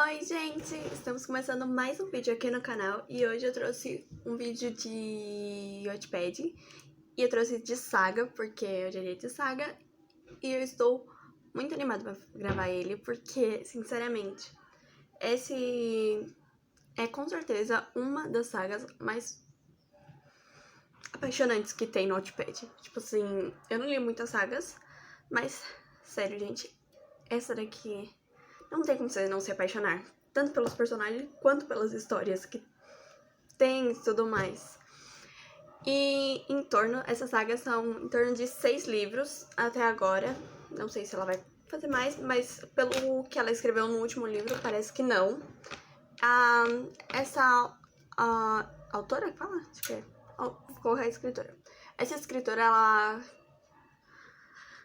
Oi, gente! Estamos começando mais um vídeo aqui no canal e hoje eu trouxe um vídeo de Wattpad e eu trouxe de saga, porque hoje é dia de saga e eu estou muito animada pra gravar ele, porque, sinceramente, esse é com certeza uma das sagas mais apaixonantes que tem no Wattpad. Tipo assim, eu não li muitas sagas, mas, sério, gente, essa daqui não tem como você não se apaixonar, tanto pelos personagens quanto pelas histórias que tem e tudo mais. E essas sagas são em torno de 6 livros até agora. Não sei se ela vai fazer mais, mas pelo que ela escreveu no último livro, parece que não. Essa autora, fala? Acho que é. Qual é a escritora? Essa escritora, ela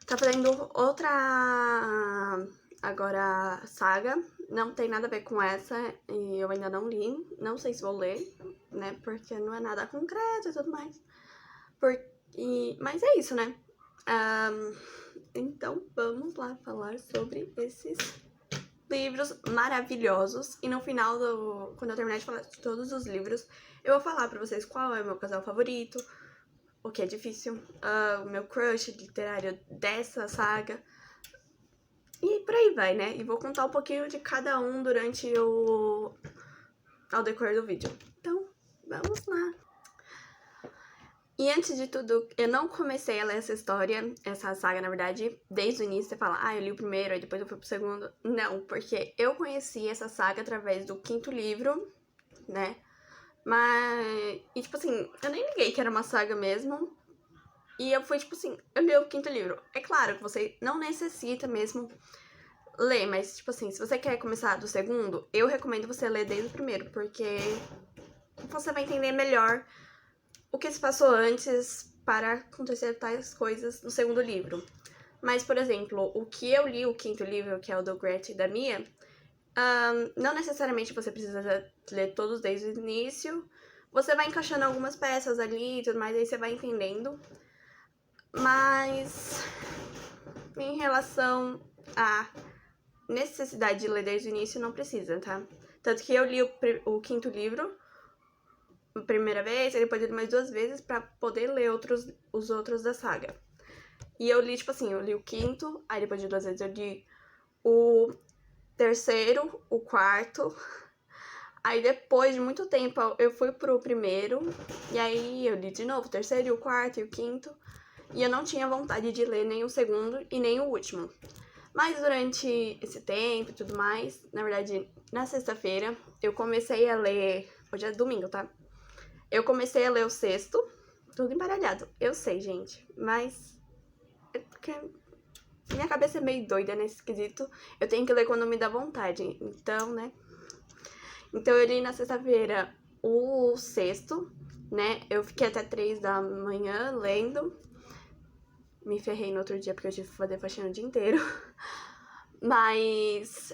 tá fazendo outra agora saga, não tem nada a ver com essa e eu ainda não li, não sei se vou ler, né, porque não é nada concreto e tudo mais. Mas é isso, né? Então vamos lá falar sobre esses livros maravilhosos e no final, quando eu terminar de falar de todos os livros, eu vou falar pra vocês qual é o meu casal favorito, o que é difícil, o meu crush literário dessa saga. E por aí vai, né? E vou contar um pouquinho de cada um durante ao decorrer do vídeo. Então, vamos lá. E antes de tudo, eu não comecei a ler essa saga, na verdade, desde o início. Você fala, eu li o primeiro, aí depois eu fui pro segundo. Não, porque eu conheci essa saga através do 5º livro, né? E tipo assim, eu nem liguei que era uma saga mesmo. E eu fui tipo assim, eu li o 5º livro. É claro que você não necessita mesmo ler, mas tipo assim, se você quer começar do segundo, eu recomendo você ler desde o primeiro, porque você vai entender melhor o que se passou antes para acontecer tais coisas no segundo livro. Mas, por exemplo, o que eu li, o 5º livro, que é o do Gret e da Mia, não necessariamente você precisa ler todos desde o início. Você vai encaixando algumas peças ali e tudo mais, aí você vai entendendo. Mas, em relação a necessidade de ler desde o início, não precisa, tá? Tanto que eu li o 5º livro a primeira vez, e depois eu li mais 2 vezes pra poder ler os outros da saga. E eu li, tipo assim, eu li o 5º, aí depois de 2 vezes eu li o 3º, o 4º. Aí depois de muito tempo eu fui pro primeiro, e aí eu li de novo o 3º, o 4º e o 5º. E eu não tinha vontade de ler nem o segundo e nem o último. Mas durante esse tempo e tudo mais, na verdade, na sexta-feira, eu comecei a ler... Hoje é domingo, tá? Eu comecei a ler o 6º, tudo embaralhado. Eu sei, gente, mas... porque minha cabeça é meio doida nesse quesito. Eu tenho que ler quando me dá vontade, então, né? Então eu li na sexta-feira o 6º, né? Eu fiquei até 3 da manhã lendo. Me ferrei no outro dia porque eu tive que fazer faxina o dia inteiro. Mas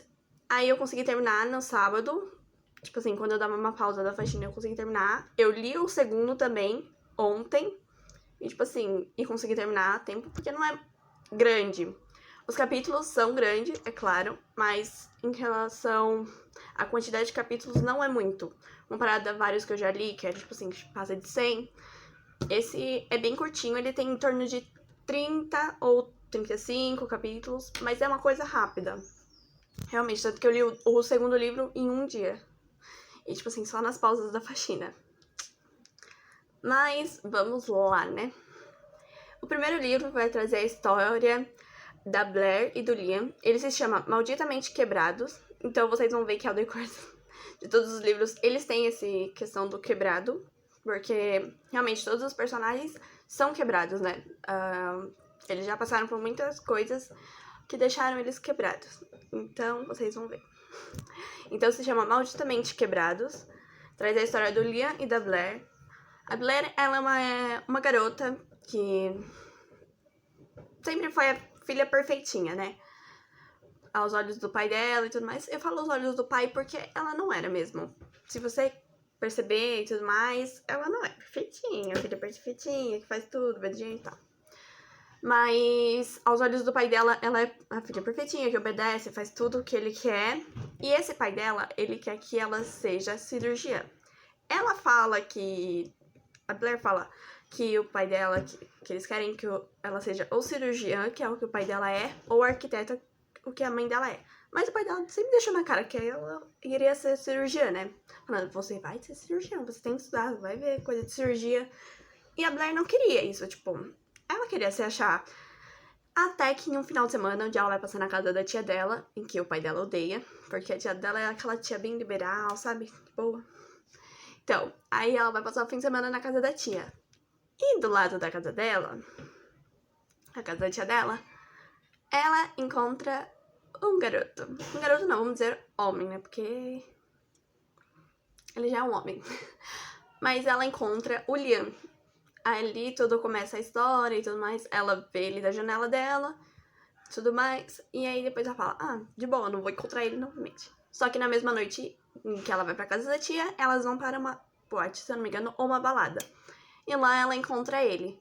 aí eu consegui terminar no sábado. Tipo assim, quando eu dava uma pausa da faxina, eu consegui terminar. Eu li o segundo também, ontem. E tipo assim, consegui terminar a tempo, porque não é grande. Os capítulos são grandes, é claro, mas em relação à quantidade de capítulos não é muito. Comparado a vários que eu já li, que é tipo assim, passa de 100. Esse é bem curtinho, ele tem em torno de 30 ou 35 capítulos, mas é uma coisa rápida. Realmente, tanto que eu li o segundo livro em um dia. E, tipo assim, só nas pausas da faxina. Mas, vamos lá, né? O primeiro livro vai trazer a história da Blair e do Liam. Ele se chama Malditamente Quebrados. Então, vocês vão ver que ao decorrer de todos os livros, eles têm essa questão do quebrado. Porque, realmente, todos os personagens são quebrados, né? Eles já passaram por muitas coisas que deixaram eles quebrados. Então, vocês vão ver. Então, se chama Malditamente Quebrados. Traz a história do Liam e da Blair. A Blair, ela é uma garota que sempre foi a filha perfeitinha, né? Aos olhos do pai dela e tudo mais. Eu falo aos olhos do pai porque ela não era mesmo. Se você perceber e tudo mais, ela não é perfeitinha, a filha perfeitinha, que faz tudo, obediente e tal. Mas, aos olhos do pai dela, ela é a filha perfeitinha, que obedece, faz tudo o que ele quer. E esse pai dela, ele quer que ela seja cirurgiã. Ela fala que... A Blair fala que o pai dela, que eles querem que ela seja ou cirurgiã, que é o que o pai dela é, ou arquiteta, o que a mãe dela é. Mas o pai dela sempre deixou na cara que ela iria ser cirurgiã, né? Falando, você vai ser cirurgiã, você tem que estudar, vai ver coisa de cirurgia. E a Blair não queria isso, tipo, ela queria se achar. Até que em um final de semana, onde ela vai passar na casa da tia dela, em que o pai dela odeia, porque a tia dela é aquela tia bem liberal, sabe? Boa. Então, aí ela vai passar o fim de semana na casa da tia. E do lado da casa dela, a casa da tia dela, ela encontra um garoto. Um garoto não, vamos dizer homem, né? Porque ele já é um homem. Mas ela encontra o Liam. Ali tudo começa a história e tudo mais. Ela vê ele da janela dela, tudo mais. E aí depois ela fala, ah, de boa, não vou encontrar ele novamente. Só que na mesma noite em que ela vai pra casa da tia, elas vão para uma boate, se eu não me engano, ou uma balada. E lá ela encontra ele.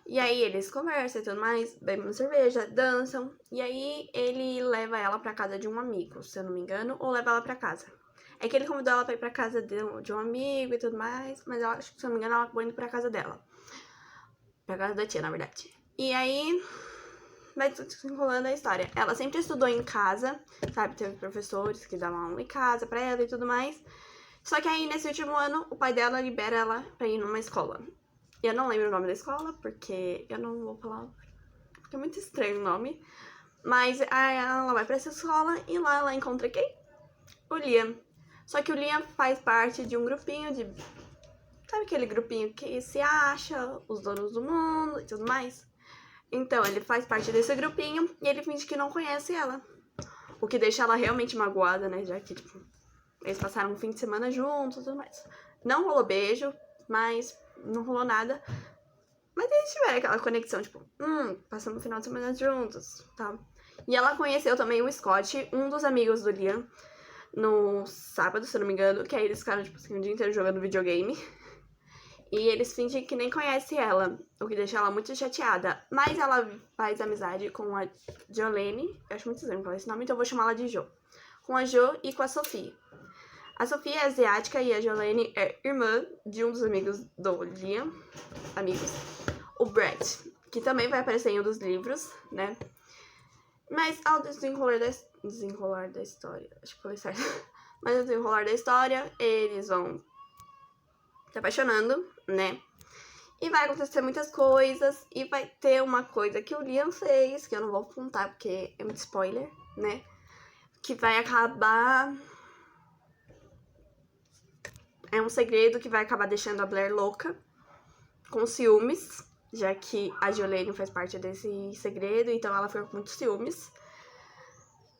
E aí eles conversam e tudo mais, bebem uma cerveja, dançam. E aí ele leva ela pra casa de um amigo, se eu não me engano, ou leva ela pra casa. É que ele convidou ela pra ir pra casa de um amigo e tudo mais, mas ela, acho que, se eu não me engano, ela acabou indo pra casa dela. Pra casa da tia, na verdade. E aí vai desenrolando a história. Ela sempre estudou em casa, sabe? Teve professores que davam aula em casa pra ela e tudo mais. Só que aí, nesse último ano, o pai dela libera ela pra ir numa escola. E eu não lembro o nome da escola, porque eu não vou falar, porque é muito estranho o nome. Mas aí ela vai pra essa escola e lá ela encontra quem? O Liam. Só que o Liam faz parte de um grupinho de... Sabe aquele grupinho que se acha, os donos do mundo e tudo mais? Então, ele faz parte desse grupinho e ele finge que não conhece ela. O que deixa ela realmente magoada, né? Já que, tipo, eles passaram um fim de semana juntos e tudo mais. Não rolou beijo, mas não rolou nada. Mas eles tiveram aquela conexão, tipo, passando o final de semana juntos, tá? E ela conheceu também o Scott, um dos amigos do Liam, no sábado, se eu não me engano, que aí eles ficaram, tipo assim, o dia inteiro jogando videogame. E eles fingem que nem conhecem ela, o que deixa ela muito chateada. Mas ela faz amizade com a Jolene, eu acho muito estranho falar esse nome, então eu vou chamar ela de Jo. Com a Jo e com a Sophie. A Sophie é asiática e a Jolene é irmã de um dos amigos do Liam, o Brett, que também vai aparecer em um dos livros, né? Mas ao desenrolar da história, acho que falei certo. Mas ao desenrolar da história, eles vão se apaixonando, né? E vai acontecer muitas coisas. E vai ter uma coisa que o Liam fez, que eu não vou contar porque é muito spoiler, né? Que vai acabar... É um segredo que vai acabar deixando a Blair louca, com ciúmes, já que a Jolene faz parte desse segredo, então ela fica com muitos ciúmes.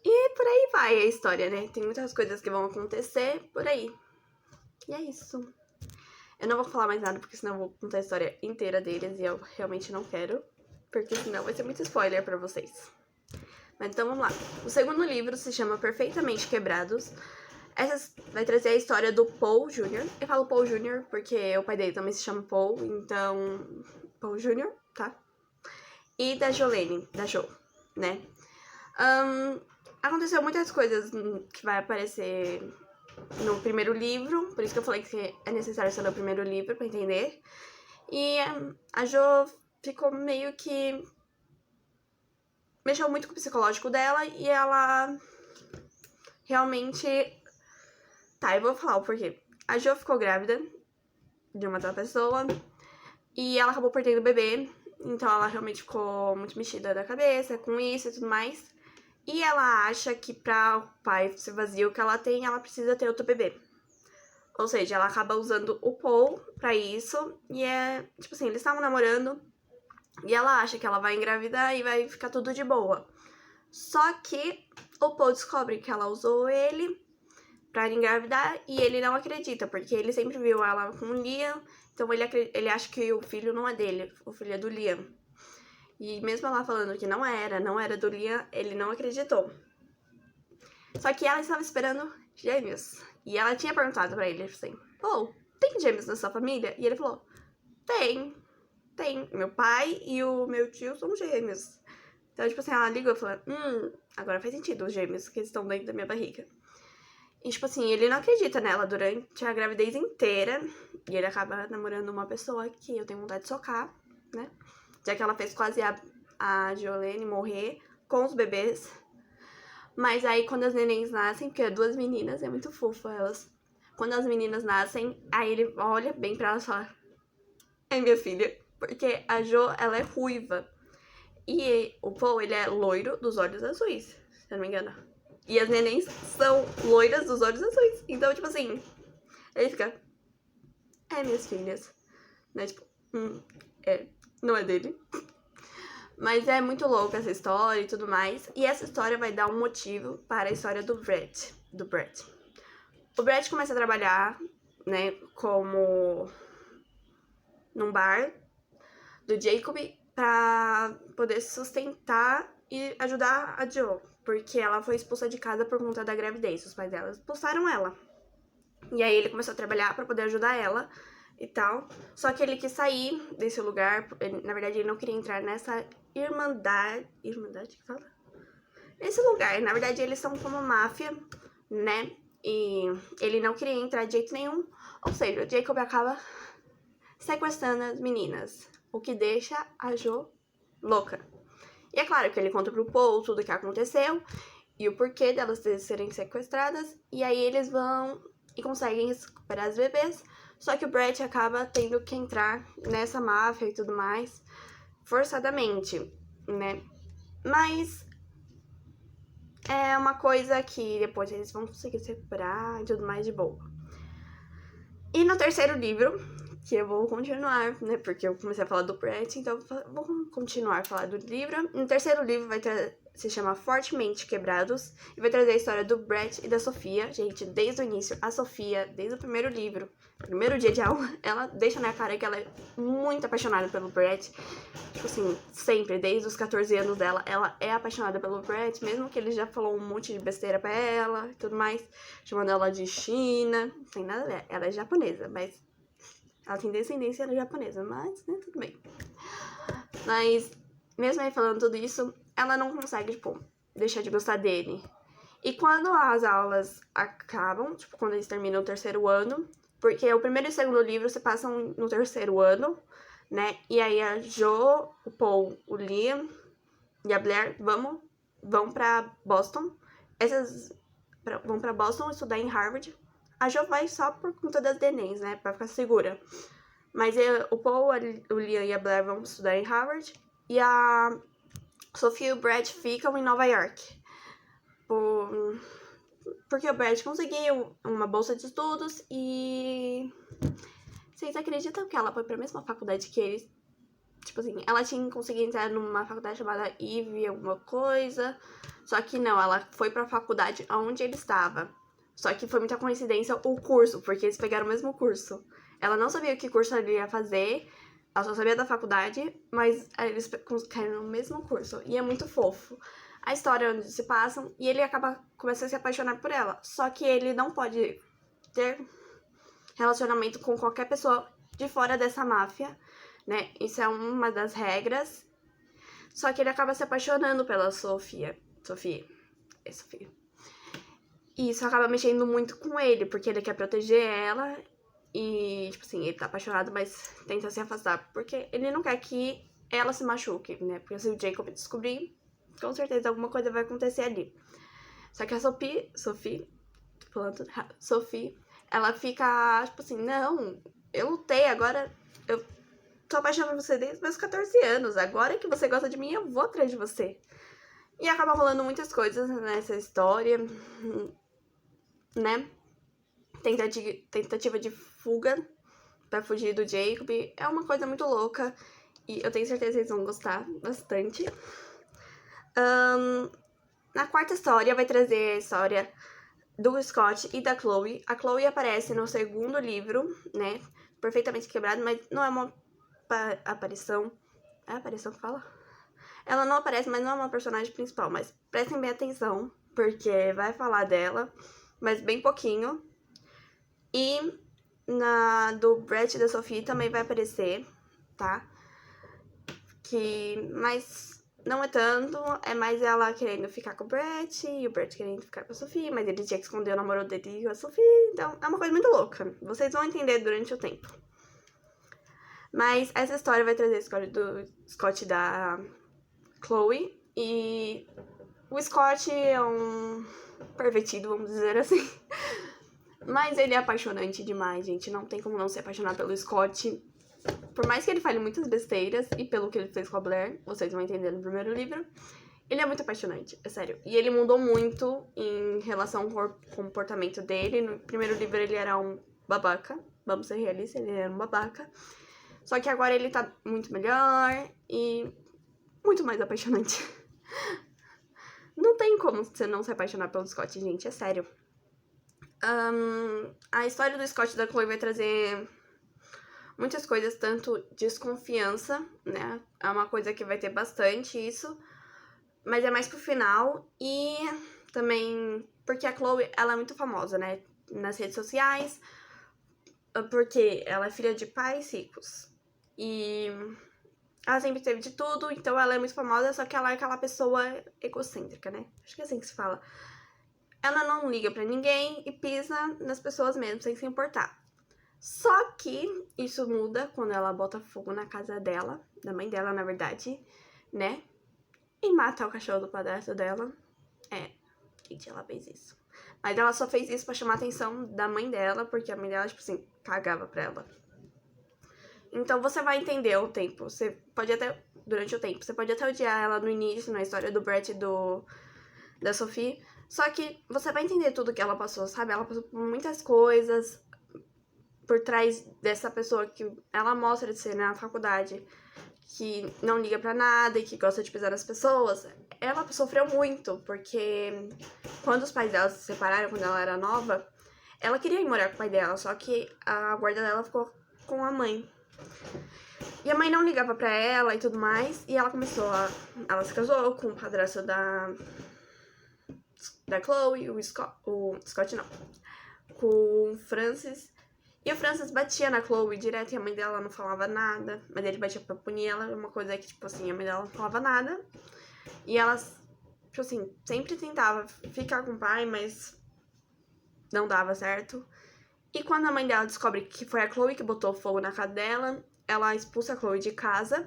E por aí vai a história, né? Tem muitas coisas que vão acontecer por aí. E é isso. Eu não vou falar mais nada, porque senão eu vou contar a história inteira deles e eu realmente não quero, porque senão vai ser muito spoiler pra vocês. Mas então vamos lá. O segundo livro se chama Perfeitamente Quebrados. Essa vai trazer a história do Paul Jr. Eu falo Paul Jr. porque o pai dele também se chama Paul, então... Paul Jr., tá? E da Jolene, da Jo, né? Aconteceu muitas coisas que vai aparecer no primeiro livro, por isso que eu falei que é necessário ser o primeiro livro pra entender. E a Jo ficou meio que... mexeu muito com o psicológico dela e ela realmente... Tá, eu vou falar o porquê. A Jo ficou grávida de uma outra pessoa e ela acabou perdendo o bebê, então ela realmente ficou muito mexida da cabeça com isso e tudo mais. E ela acha que pra ocupar esse vazio que ela tem, ela precisa ter outro bebê. Ou seja, ela acaba usando o Paul pra isso. E é, tipo assim, eles estavam namorando e ela acha que ela vai engravidar e vai ficar tudo de boa. Só que o Paul descobre que ela usou ele pra engravidar e ele não acredita, porque ele sempre viu ela com o Liam, então ele acha que o filho não é dele, o filho é do Liam. E mesmo ela falando que não era do Liam, ele não acreditou. Só que ela estava esperando gêmeos. E ela tinha perguntado pra ele assim, pô, tem gêmeos na sua família? E ele falou, tem. Meu pai e o meu tio são gêmeos. Então, tipo assim, ela ligou e falou, agora faz sentido os gêmeos que estão dentro da minha barriga. E, tipo assim, ele não acredita nela durante a gravidez inteira. E ele acaba namorando uma pessoa que eu tenho vontade de socar, né? Já que ela fez quase a Jolene morrer com os bebês. Mas aí, quando as nenéns nascem, porque é 2 meninas, é muito fofo elas. Quando as meninas nascem, aí ele olha bem pra elas e fala, é minha filha. Porque a Jo, ela é ruiva. E o Paul, ele é loiro dos olhos azuis, se eu não me engano. E as nenéns são loiras dos olhos azuis. Então, tipo assim, ele fica, minhas filhas. Né, tipo, não é dele. Mas é muito louca essa história e tudo mais. E essa história vai dar um motivo para a história do Brett. O Brett começa a trabalhar, né, como num bar do Jacob pra poder sustentar e ajudar a Jo. Porque ela foi expulsa de casa por conta da gravidez. Os pais dela expulsaram ela. E aí ele começou a trabalhar pra poder ajudar ela e tal. Só que ele quis sair desse lugar. Na verdade, ele não queria entrar nessa irmandade. Irmandade que fala? Nesse lugar. Na verdade, eles são como máfia, né? E ele não queria entrar de jeito nenhum. Ou seja, o Jacob acaba sequestrando as meninas. O que deixa a Jo louca. E é claro que ele conta pro Paul tudo o que aconteceu e o porquê delas serem sequestradas. E aí eles vão e conseguem recuperar as bebês. Só que o Brett acaba tendo que entrar nessa máfia e tudo mais, forçadamente, né? Mas é uma coisa que depois eles vão conseguir se recuperar e tudo mais de boa. E no terceiro livro, que eu vou continuar, né? Porque eu comecei a falar do Brett, então eu vou continuar a falar do livro. No terceiro livro se chama Fortemente Quebrados e vai trazer a história do Brett e da Sofia. Gente, desde o início, a Sofia, desde o primeiro livro, primeiro dia de aula, ela deixa na cara que ela é muito apaixonada pelo Brett. Tipo assim, sempre, desde os 14 anos dela, ela é apaixonada pelo Brett, mesmo que ele já falou um monte de besteira pra ela e tudo mais, chamando ela de China, não tem nada a ver, ela é japonesa, mas ela tem descendência japonesa, mas, né, tudo bem. Mas, mesmo aí falando tudo isso, ela não consegue, tipo, deixar de gostar dele. E quando as aulas acabam, tipo, quando eles terminam o terceiro ano, porque o primeiro e o segundo livro se passam no terceiro ano, né? E aí a Jo, o Paul, o Liam e a Blair vão pra Boston. Vão pra Boston estudar em Harvard. A Jo vai só por conta das nenéns, né? Pra ficar segura. Mas o Paul, o Liam e a Blair vão estudar em Harvard. E a Sophie e o Brett ficam em Nova York. Porque o Brett conseguiu uma bolsa de estudos e... Vocês acreditam que ela foi pra mesma faculdade que eles? Tipo assim, ela tinha conseguido entrar numa faculdade chamada Ivy, alguma coisa. Só que não, ela foi pra faculdade onde ele estava. Só que foi muita coincidência o curso, porque eles pegaram o mesmo curso. Ela não sabia que curso ela ia fazer, ela só sabia da faculdade, mas eles caíram no mesmo curso. E é muito fofo. A história onde se passam, e ele começa a se apaixonar por ela. Só que ele não pode ter relacionamento com qualquer pessoa de fora dessa máfia, né? Isso é uma das regras. Só que ele acaba se apaixonando pela Sofia. E isso acaba mexendo muito com ele, porque ele quer proteger ela. E, tipo assim, ele tá apaixonado, mas tenta se afastar. Porque ele não quer que ela se machuque, né? Porque se o Jacob descobrir, com certeza alguma coisa vai acontecer ali. Só que a Sophie, ela fica, tipo assim, não, eu lutei, agora eu tô apaixonada por você desde os meus 14 anos. Agora que você gosta de mim, eu vou atrás de você. E acaba rolando muitas coisas nessa história, né? Tentativa de fuga pra fugir do Jacob. É uma coisa muito louca. E eu tenho certeza que vocês vão gostar bastante. Na quarta história vai trazer a história do Scott e da Chloe. A Chloe aparece no segundo livro, né? Perfeitamente Quebrado, mas não é uma aparição. É a aparição que fala? Ela não aparece, mas não é uma personagem principal. Mas prestem bem atenção, porque vai falar dela, mas bem pouquinho. E na do Brett e da Sophie também vai aparecer, tá? Mas não é tanto, é mais ela querendo ficar com o Brett e o Brett querendo ficar com a Sophie, mas ele tinha que esconder o namoro dele com a Sophie, então é uma coisa muito louca. Vocês vão entender durante o tempo. Mas essa história vai trazer a história do Scott e da Chloe, e o Scott é um pervertido, vamos dizer assim. Mas ele é apaixonante demais, gente. Não tem como não se apaixonar pelo Scott. Por mais que ele fale muitas besteiras, e pelo que ele fez com a Blair, vocês vão entender no primeiro livro, ele é muito apaixonante, é sério. E ele mudou muito em relação ao comportamento dele. No primeiro livro ele era um babaca, vamos ser realistas, ele era um babaca. Só que agora ele tá muito melhor e muito mais apaixonante. Não tem como você não se apaixonar pelo Scott, gente, é sério. A história do Scott e da Chloe vai trazer muitas coisas, tanto desconfiança, né? É uma coisa que vai ter bastante isso, mas é mais pro final. E também porque a Chloe, ela é muito famosa, né? Nas redes sociais, porque ela é filha de pais ricos. E ela sempre teve de tudo, então ela é muito famosa, só que ela é aquela pessoa egocêntrica, né? Acho que é assim que se fala. Ela não liga pra ninguém e pisa nas pessoas mesmo, sem se importar. Só que isso muda quando ela bota fogo na casa dela, da mãe dela, na verdade, né? E mata o cachorro do padrasto dela. Gente, ela fez isso. Mas ela só fez isso pra chamar a atenção da mãe dela, porque a mãe dela, tipo assim, cagava pra ela. Então você vai entender o tempo. Você pode até, durante o tempo, você pode até odiar ela no início, na história do Brett e da Sophie. Só que você vai entender tudo que ela passou, sabe? Ela passou por muitas coisas por trás dessa pessoa que ela mostra de ser na faculdade, que não liga pra nada e que gosta de pisar nas pessoas. Ela sofreu muito, porque quando os pais dela se separaram, quando ela era nova, ela queria ir morar com o pai dela, só que a guarda dela ficou com a mãe. E a mãe não ligava pra ela e tudo mais, e ela começou a... Ela se casou com o padrasto da Chloe, o Scott não, com o Francis. E o Francis batia na Chloe direto e a mãe dela não falava nada, mas ele batia pra punir ela, uma coisa que, tipo assim, a mãe dela não falava nada. E ela, tipo assim, sempre tentava ficar com o pai, mas não dava certo. E quando a mãe dela descobre que foi a Chloe que botou fogo na casa dela, ela expulsa a Chloe de casa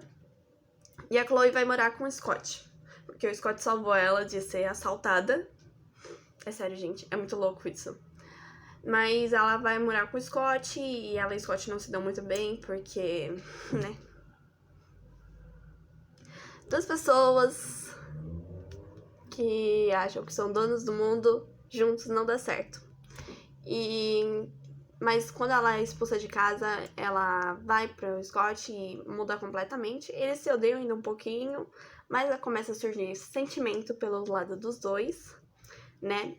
e a Chloe vai morar com o Scott, porque o Scott salvou ela de ser assaltada. É sério, gente, é muito louco isso. Mas ela vai morar com o Scott e ela e o Scott não se dão muito bem, porque, né? Duas pessoas que acham que são donos do mundo juntos não dá certo. Mas quando ela é expulsa de casa, ela vai pro Scott e muda completamente. Eles se odeiam ainda um pouquinho, mas começa a surgir sentimento pelo lado dos dois, né?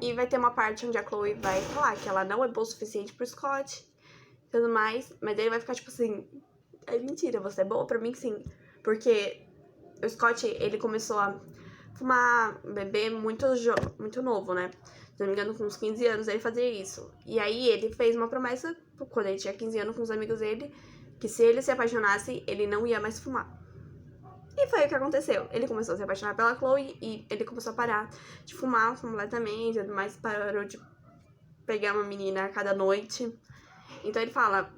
E vai ter uma parte onde a Chloe vai falar que ela não é boa o suficiente pro Scott e tudo mais, mas ele vai ficar tipo assim, é mentira, você é boa pra mim sim. Porque o Scott, ele começou a fumar, beber muito novo, né? Se não me engano, com uns 15 anos ele fazia isso. E aí ele fez uma promessa, quando ele tinha 15 anos, com os amigos dele, que se ele se apaixonasse, ele não ia mais fumar. E foi o que aconteceu. Ele começou a se apaixonar pela Chloe e ele começou a parar de fumar completamente, mas parou de pegar uma menina a cada noite. Então ele fala,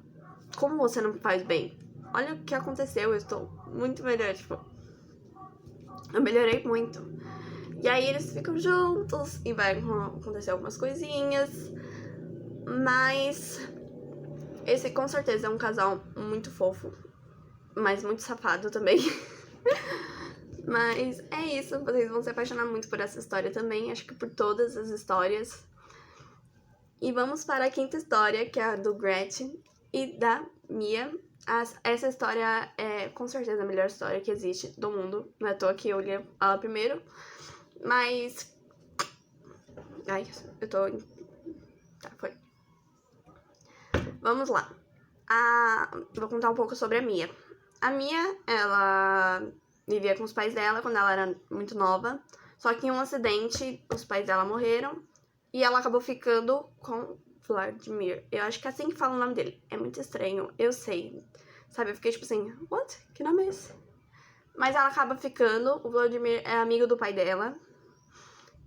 como você não faz bem? Olha o que aconteceu, eu estou muito melhor, tipo... Eu melhorei muito. E aí eles ficam juntos e vai acontecer algumas coisinhas. Mas esse com certeza é um casal muito fofo, mas muito safado também. Mas é isso, vocês vão se apaixonar muito por essa história também, acho que por todas as histórias. E vamos para a quinta história, que é a do Gretchen e da Mia. Essa história é com certeza a melhor história que existe do mundo. Não é à toa que eu li ela primeiro. Mas... Ai, eu tô... Tá, foi. Vamos lá. Vou contar um pouco sobre a Mia. A Mia, ela vivia com os pais dela quando ela era muito nova. Só que em um acidente, os pais dela morreram. E ela acabou ficando com Vladimir. Eu acho que é assim que fala o nome dele. É muito estranho, eu sei. Sabe, eu fiquei tipo assim, what? Que nome é esse? Mas ela acaba ficando, o Vladimir é amigo do pai dela.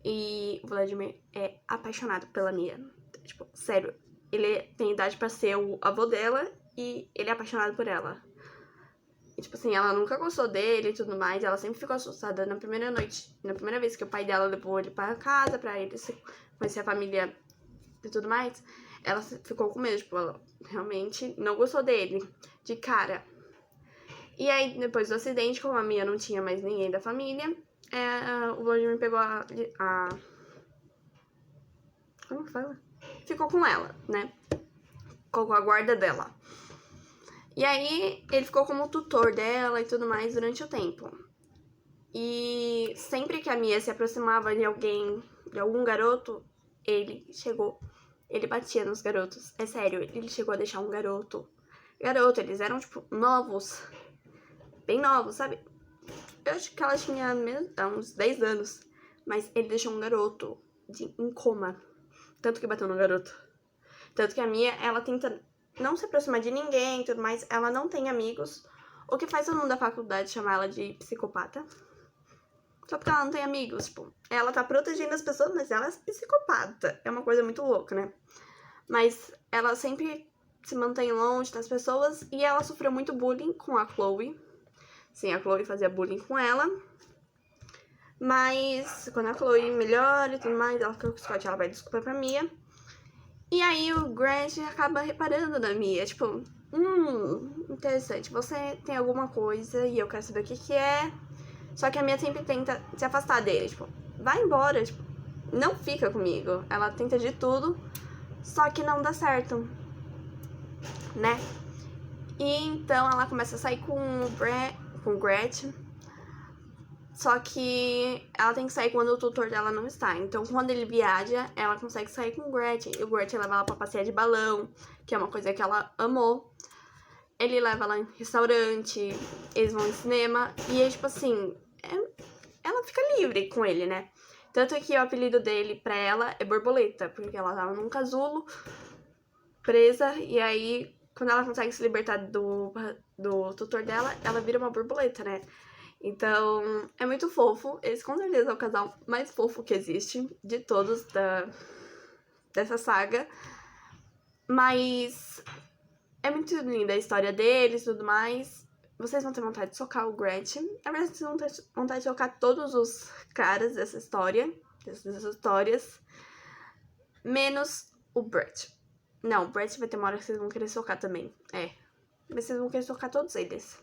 E o Vladimir é apaixonado pela Mia. Tipo, sério, ele tem idade pra ser o avô dela e ele é apaixonado por ela. E, tipo assim, ela nunca gostou dele e tudo mais. Ela sempre ficou assustada na primeira noite. Na primeira vez que o pai dela levou ele pra casa, pra ele conhecer a família e tudo mais. Ela ficou com medo, tipo, ela realmente não gostou dele, de cara. E aí, depois do acidente, como a Mia não tinha mais ninguém da família, o Vladimir pegou como fala? Ficou com ela, né? Ficou com a guarda dela. E aí, ele ficou como tutor dela e tudo mais durante o tempo. E sempre que a Mia se aproximava de algum garoto, ele batia nos garotos. É sério, ele chegou a deixar um garoto, eles eram, tipo, novos, bem novos, sabe? Eu acho que ela tinha uns 10 anos, mas ele deixou um garoto em coma. Tanto que bateu no garoto. Tanto que a Mia, ela tenta não se aproximar de ninguém e tudo mais. Ela não tem amigos. O que faz todo mundo da faculdade chamar ela de psicopata. Só porque ela não tem amigos, tipo. Ela tá protegendo as pessoas, mas ela é psicopata. É uma coisa muito louca, né? Mas ela sempre se mantém longe das pessoas. E ela sofreu muito bullying com a Chloe. Sim, a Chloe fazia bullying com ela. Mas quando a Chloe melhora e tudo mais, ela fica com o Scott, ela vai desculpar pra Mia. E aí o Grant acaba reparando na Mia, tipo, interessante, você tem alguma coisa e eu quero saber o que é. Só que a Mia sempre tenta se afastar dele, tipo, vai embora, tipo, não fica comigo. Ela tenta de tudo, só que não dá certo, né? E então ela começa a sair com o Gretchen. Só que ela tem que sair quando o tutor dela não está. Então, quando ele viaja, ela consegue sair com o Gretchen. E o Gretchen leva ela pra passear de balão, que é uma coisa que ela amou. Ele leva ela em restaurante, eles vão em cinema. E aí, tipo assim, ela fica livre com ele, né? Tanto que o apelido dele pra ela é Borboleta, porque ela tava num casulo, presa. E aí, quando ela consegue se libertar do tutor dela, ela vira uma borboleta, né? Então, é muito fofo. Esse com certeza é o casal mais fofo que existe de todos dessa saga. Mas é muito linda a história deles e tudo mais. Vocês vão ter vontade de socar o Gretchen. Na verdade, vocês vão ter vontade de socar todos os caras dessas histórias. Menos o Brett. Não, o Brett vai ter uma hora que vocês vão querer socar também. Mas vocês vão querer socar todos eles.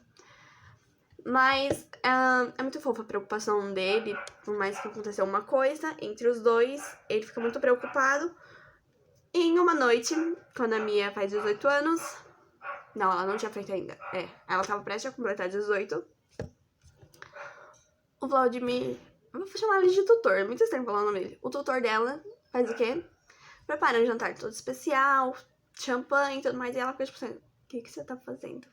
Mas é muito fofa a preocupação dele, por mais que aconteceu uma coisa entre os dois, ele fica muito preocupado. E em uma noite, quando a Mia faz 18 anos... Não, ela não tinha feito ainda. Ela tava prestes a completar 18. O Vladimir... Eu vou chamar ele de tutor, é muito estranho falar o nome dele. O tutor dela faz o quê? Prepara um jantar todo especial, champanhe e tudo mais, e ela fica tipo assim, o que você tá fazendo?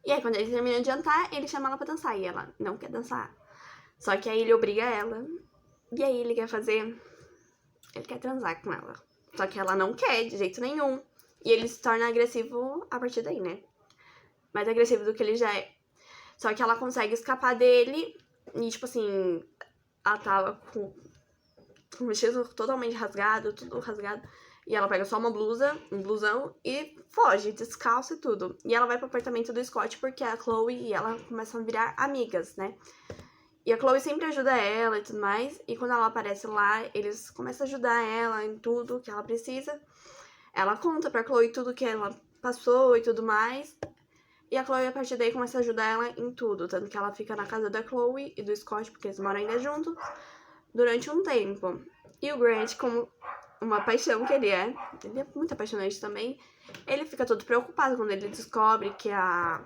E aí, quando eles terminam de jantar, ele chama ela pra dançar. E ela não quer dançar. Só que aí ele obriga ela. E aí ele quer fazer... Ele quer transar com ela. Só que ela não quer, de jeito nenhum. E ele se torna agressivo a partir daí, né? Mais agressivo do que ele já é. Só que ela consegue escapar dele. E, tipo assim... Ela tava com o vestido totalmente rasgado, tudo rasgado. E ela pega só uma blusa, um blusão, e foge, descalça e tudo. E ela vai pro apartamento do Scott porque a Chloe e ela começam a virar amigas, né? E a Chloe sempre ajuda ela e tudo mais. E quando ela aparece lá, eles começam a ajudar ela em tudo que ela precisa. Ela conta pra Chloe tudo que ela passou e tudo mais. E a Chloe, a partir daí, começa a ajudar ela em tudo. Tanto que ela fica na casa da Chloe e do Scott, porque eles moram ainda juntos, durante um tempo. E o Grant, como uma paixão que ele é muito apaixonante também, ele fica todo preocupado quando ele descobre que ela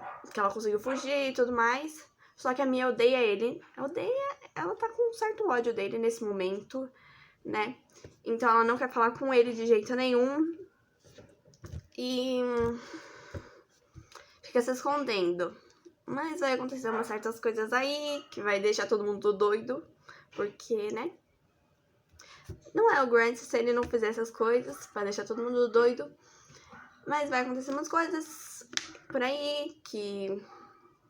conseguiu fugir e tudo mais. Só que a Mia odeia ele. Ela tá com um certo ódio dele nesse momento, né? Então ela não quer falar com ele de jeito nenhum. E fica se escondendo. Mas vai acontecer umas certas coisas aí que vai deixar todo mundo doido. Porque, né? Não é o Grant se ele não fizer essas coisas, vai deixar todo mundo doido. Mas vai acontecer umas coisas por aí que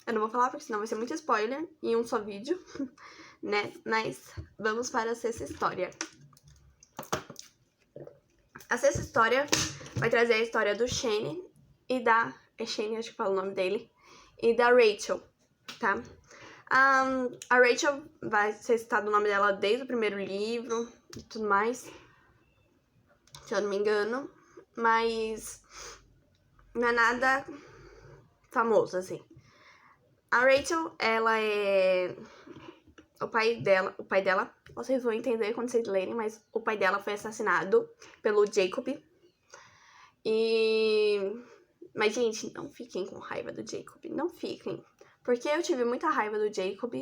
Eu não vou falar porque senão vai ser muito spoiler em um só vídeo, né? Mas vamos para a sexta história. A sexta história vai trazer a história do Shane e da... É Shane, acho que fala o nome dele. E da Rachel, tá? A Rachel vai ser citado o nome dela desde o primeiro livro e tudo mais, se eu não me engano. Mas não é nada famoso, assim. A Rachel, ela é... O pai dela, vocês vão entender quando vocês lerem, mas o pai dela foi assassinado pelo Jacob. Mas, gente, não fiquem com raiva do Jacob, não fiquem. Porque eu tive muita raiva do Jacob.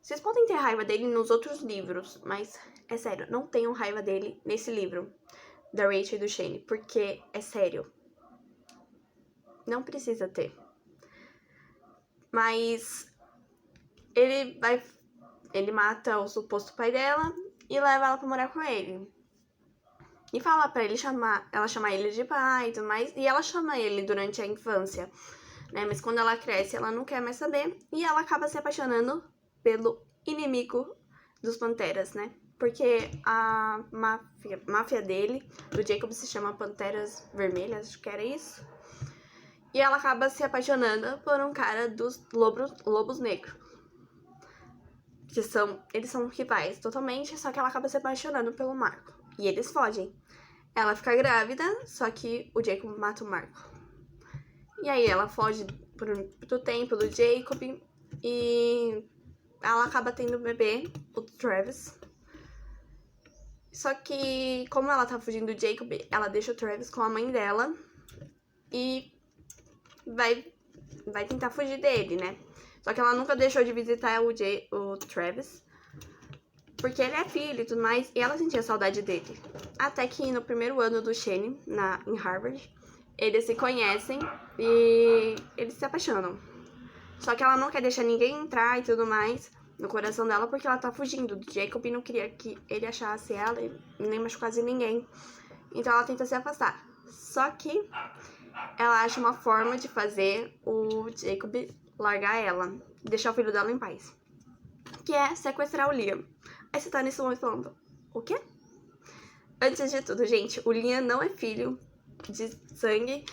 Vocês podem ter raiva dele nos outros livros, mas, é sério, não tenham raiva dele nesse livro, da Rachel e do Shane, porque, é sério, não precisa ter. Mas ele mata o suposto pai dela e leva ela pra morar com ele. E fala pra ela chamar ele de pai e tudo mais. E ela chama ele durante a infância, né? Mas quando ela cresce, ela não quer mais saber. E ela acaba se apaixonando pelo inimigo dos Panteras, né? Porque a máfia dele, do Jacob, se chama Panteras Vermelhas, acho que era isso. E ela acaba se apaixonando por um cara dos Lobos Negros. Eles são rivais totalmente, só que ela acaba se apaixonando pelo Marco. E eles fogem. Ela fica grávida, só que o Jacob mata o Marco. E aí ela foge do tempo do Jacob e ela acaba tendo um bebê, o Travis. Só que, como ela tá fugindo do Jacob, ela deixa o Travis com a mãe dela e vai tentar fugir dele, né? Só que ela nunca deixou de visitar o Travis, porque ele é filho e tudo mais, e ela sentia saudade dele. Até que no primeiro ano do Shane, em Harvard, eles se conhecem e eles se apaixonam. Só que ela não quer deixar ninguém entrar e tudo mais no coração dela, porque ela tá fugindo do Jacob e não queria que ele achasse ela e nem machucasse ninguém. Então ela tenta se afastar. Só que ela acha uma forma de fazer o Jacob largar ela, deixar o filho dela em paz, que é sequestrar o Liam. Aí você tá nesse momento falando, o quê? Antes de tudo, gente, o Liam não é filho de sangue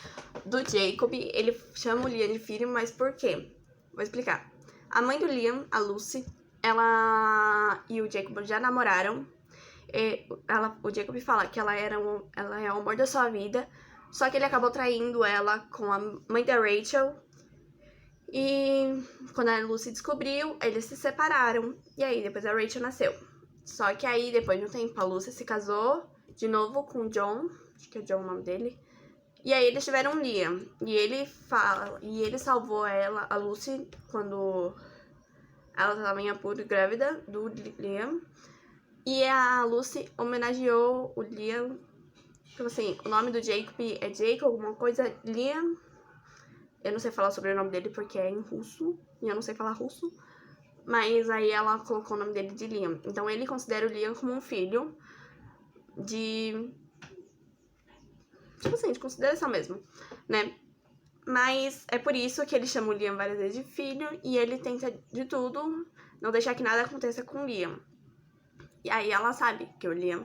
do Jacob. Ele chama o Liam de filho, mas por quê? Vou explicar. A mãe do Liam, a Lucy, ela e o Jacob já namoraram. O Jacob fala que ela é o amor da sua vida, só que ele acabou traindo ela com a mãe da Rachel. E quando a Lucy descobriu, eles se separaram. E aí, depois a Rachel nasceu. Só que aí, depois de um tempo, a Lucy se casou de novo com o John. Acho que é John o nome dele. E aí, eles tiveram um Liam. E ele salvou ela, a Lucy, quando ela estava em apuro grávida do Liam. E a Lucy homenageou o Liam. Tipo assim, o nome do Jacob é Jacob, alguma coisa, Liam. Eu não sei falar sobre o nome dele porque é em russo, e eu não sei falar russo. Mas aí ela colocou o nome dele de Liam. Então ele considera o Liam como um filho de... tipo assim, de consideração mesmo, né? Mas é por isso que ele chama o Liam várias vezes de filho, e ele tenta de tudo não deixar que nada aconteça com o Liam. E aí ela sabe que o Liam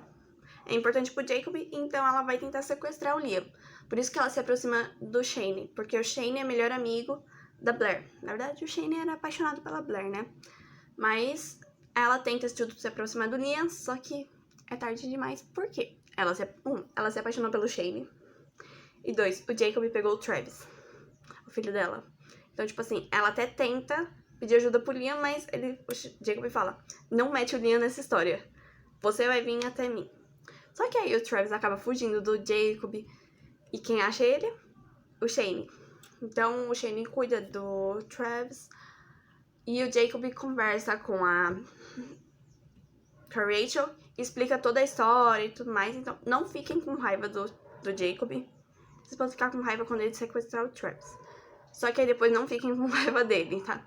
é importante pro Jacob, então ela vai tentar sequestrar o Liam. Por isso que ela se aproxima do Shane, porque o Shane é melhor amigo da Blair. Na verdade, o Shane era apaixonado pela Blair, né? Mas ela tenta tudo se aproximar do Liam, só que é tarde demais. Por quê? Ela se apaixonou pelo Shane. E 2, o Jacob pegou o Travis, o filho dela. Então, tipo assim, ela até tenta pedir ajuda pro Liam, mas o Jacob fala, não mete o Liam nessa história. Você vai vir até mim. Só que aí o Travis acaba fugindo do Jacob. E quem acha ele? O Shane. Então, o Shane cuida do Travis. E o Jacob conversa com a Rachel. Explica toda a história e tudo mais. Então, não fiquem com raiva do Jacob. Vocês podem ficar com raiva quando ele sequestrar o Travis. Só que aí depois não fiquem com raiva dele, tá?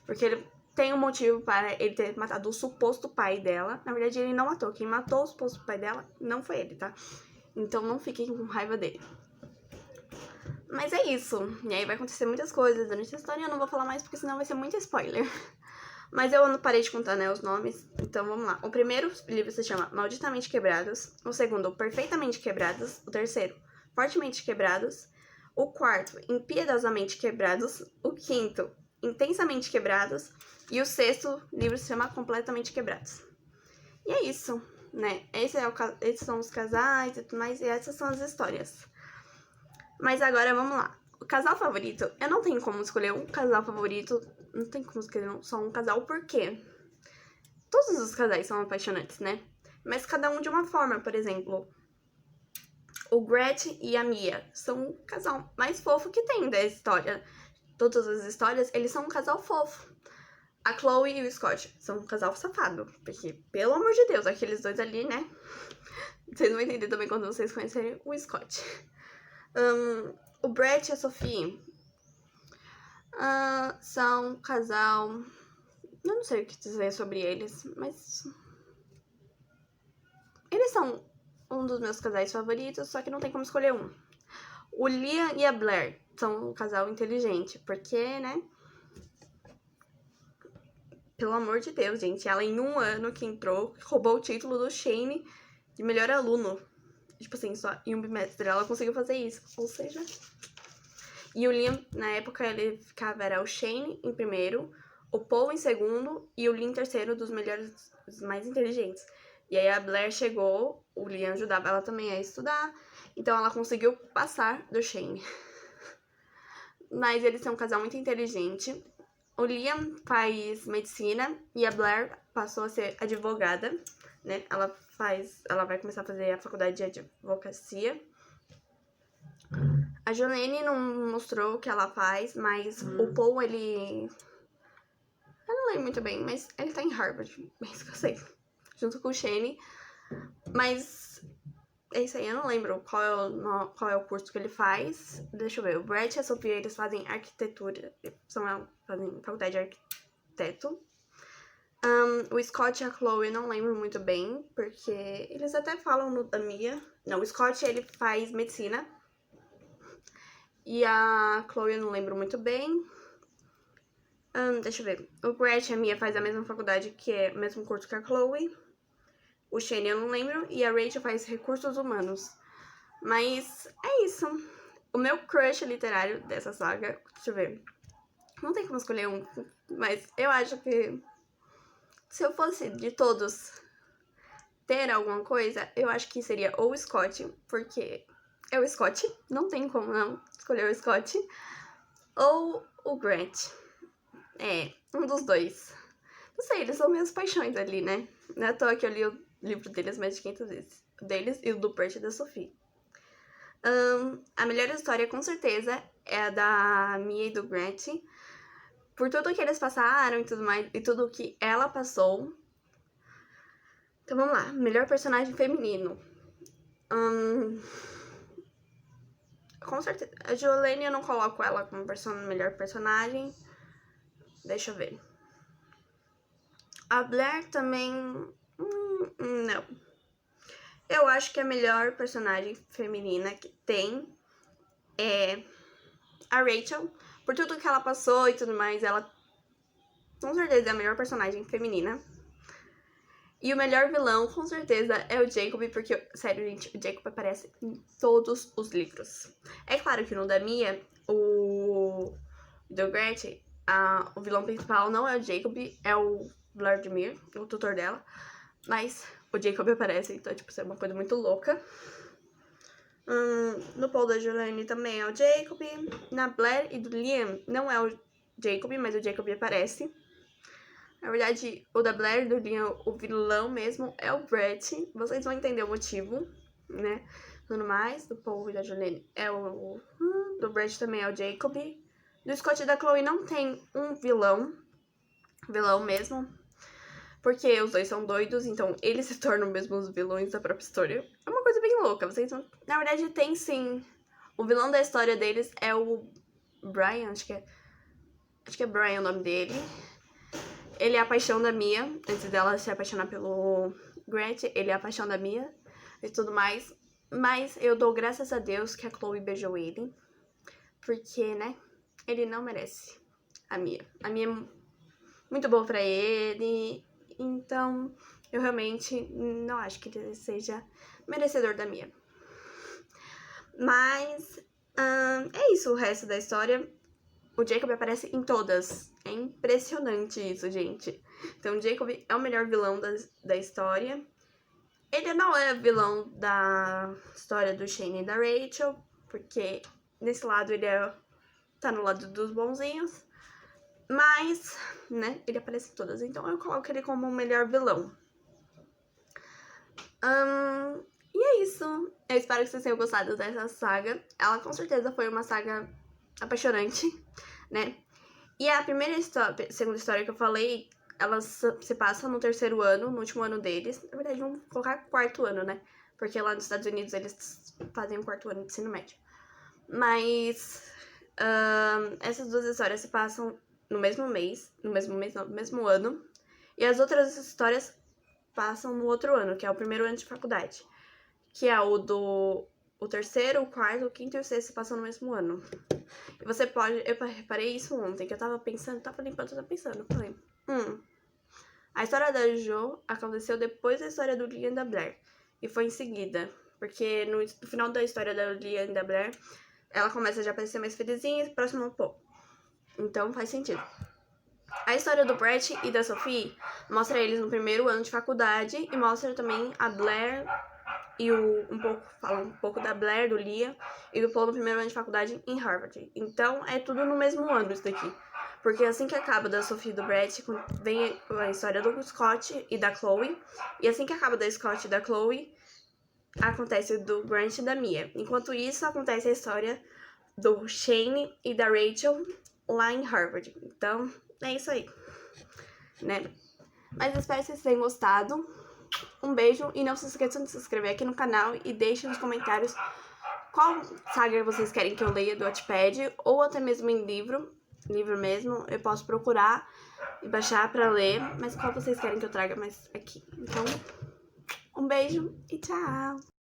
Porque ele tem um motivo para ele ter matado o suposto pai dela. Na verdade, ele não matou. Quem matou o suposto pai dela não foi ele, tá? Então, não fiquem com raiva dele. Mas é isso. E aí vai acontecer muitas coisas durante a história e eu não vou falar mais porque senão vai ser muito spoiler. Mas eu não parei de contar, né, os nomes. Então vamos lá. O primeiro livro se chama Malditamente Quebrados. O segundo, Perfeitamente Quebrados. O terceiro, Fortemente Quebrados. O quarto, Impiedosamente Quebrados. O quinto, Intensamente Quebrados. E o sexto livro se chama Completamente Quebrados. E é isso, né? Esses são os casais e tudo mais. E essas são as histórias. Mas agora vamos lá. O casal favorito, eu não tenho como escolher um casal favorito. Não tem como escolher só um casal, por quê? Todos os casais são apaixonantes, né? Mas cada um de uma forma, por exemplo. O Gretchen e a Mia são o casal mais fofo que tem da história. Todas as histórias, eles são um casal fofo. A Chloe e o Scott são um casal safado. Porque, pelo amor de Deus, aqueles dois ali, né? Vocês vão entender também quando vocês conhecerem o Scott. O Brett e a Sophie são um casal... Eu não sei o que dizer sobre eles, mas... Eles são um dos meus casais favoritos, só que não tem como escolher um. O Liam e a Blair são um casal inteligente, porque, né? Pelo amor de Deus, gente. Ela, em um ano que entrou, roubou o título do Shane de melhor aluno. Tipo assim, só em um bimestre ela conseguiu fazer isso. Ou seja... E o Liam, na época, ele era o Shane em primeiro, o Paul em segundo e o Liam em terceiro, dos melhores, dos mais inteligentes. E aí a Blair chegou, o Liam ajudava ela também a estudar, então ela conseguiu passar do Shane. Mas eles são um casal muito inteligente. O Liam faz medicina e a Blair passou a ser advogada, né? Ela vai começar a fazer a faculdade de advocacia. A Jolene não mostrou o que ela faz, mas o Paul, ele... Eu não lembro muito bem, mas ele tá em Harvard, é isso que eu sei. Junto com o Shane. Mas é isso aí, eu não lembro qual é o curso que ele faz. Deixa eu ver, o Brett e a Sophia, eles fazem arquitetura, fazem faculdade de arquiteto. O Scott e a Chloe eu não lembro muito bem, porque eles até falam no da Mia. Não, o Scott, ele faz medicina. E a Chloe eu não lembro muito bem. Deixa eu ver. O Brett e a Mia faz a mesma faculdade, que é o mesmo curso que a Chloe. O Shane eu não lembro. E a Rachel faz recursos humanos. Mas é isso. O meu crush literário dessa saga, deixa eu ver. Não tem como escolher um, mas eu acho que se eu fosse de todos ter alguma coisa, eu acho que seria ou o Scott, porque é o Scott, não tem como não escolher o Scott, ou o Grant. É, um dos dois. Não sei, eles são minhas paixões ali, né? Não é à toa que eu li o livro deles mais de 500 vezes. Deles e o do Percy e da Sophie. A melhor história, com certeza, é a da Mia e do Grant. Por tudo que eles passaram e tudo mais, e tudo que ela passou. Então vamos lá, melhor personagem feminino. Com certeza, a Jolene eu não coloco ela como melhor personagem. Deixa eu ver. A Blair também... não. Eu acho que a melhor personagem feminina que tem é a Rachel. Por tudo que ela passou e tudo mais, ela com certeza é a melhor personagem feminina. E o melhor vilão, com certeza, é o Jacob, porque, sério, gente, o Jacob aparece em todos os livros. É claro que no da Mia, o do Gretchen, o vilão principal não é o Jacob, é o Vladimir, o tutor dela. Mas o Jacob aparece, então, tipo, isso é uma coisa muito louca. No Paul da Jolene também é o Jacob. Na Blair e do Liam não é o Jacob, mas o Jacob aparece. Na verdade, o da Blair e do Liam, o vilão mesmo é o Brett. Vocês vão entender o motivo, né? Tudo mais, do Paul e da Jolene é o... do Brett também é o Jacob. Do Scott e da Chloe não tem um vilão mesmo. Porque os dois são doidos, então eles se tornam mesmo os vilões da própria história. É uma coisa bem louca, vocês vão... Na verdade, tem sim. O vilão da história deles é o Brian, acho que é Brian o nome dele. Ele é a paixão da Mia, antes dela se apaixonar pelo Grant, ele é a paixão da Mia e tudo mais. Mas eu dou graças a Deus que a Chloe beijou ele. porque, né, ele não merece a Mia. A Mia é muito boa pra ele, então eu realmente não acho que ele seja merecedor da Mia. Mas é isso o resto da história. O Jacob aparece em todas. É impressionante isso, gente. Então o Jacob é o melhor vilão da história. Ele não é vilão da história do Shane e da Rachel, porque nesse lado ele tá no lado dos bonzinhos. Mas, né, ele aparece em todas. Então eu coloco ele como o melhor vilão. E é isso. Eu espero que vocês tenham gostado dessa saga. Ela com certeza foi uma saga apaixonante, né? E a segunda história que eu falei, ela se passa no terceiro ano, no último ano deles. Na verdade, vamos colocar quarto ano, né? Porque lá nos Estados Unidos eles fazem o quarto ano de ensino médio. Mas essas duas histórias se passam no mesmo mês, no mesmo ano. E as outras histórias passam no outro ano, que é o primeiro ano de faculdade. Que é o terceiro, o quarto, o quinto e o sexto se passam no mesmo ano. E você pode... Eu reparei isso ontem, que eu tava pensando, tava limpando, eu tava pensando. Falei, a história da Jo aconteceu depois da história do Liam e da Blair. E foi em seguida. Porque no final da história da Liam e da Blair, ela começa já a parecer mais felizinha e próxima um pouco. Então faz sentido. A história do Brett e da Sophie mostra eles no primeiro ano de faculdade e mostra também a Blair e fala um pouco da Blair, do Liam e do Paul no primeiro ano de faculdade em Harvard. Então é tudo no mesmo ano isso daqui. Porque assim que acaba da Sophie e do Brett, vem a história do Scott e da Chloe. E assim que acaba da Scott e da Chloe, acontece do Grant e da Mia. Enquanto isso, acontece a história do Shane e da Rachel lá em Harvard. Então, é isso aí, né? Mas espero que vocês tenham gostado. Um beijo e não se esqueçam de se inscrever aqui no canal e deixem nos comentários qual saga vocês querem que eu leia do Wattpad ou até mesmo em livro mesmo. Eu posso procurar e baixar pra ler, mas qual vocês querem que eu traga mais aqui. Então, um beijo e tchau!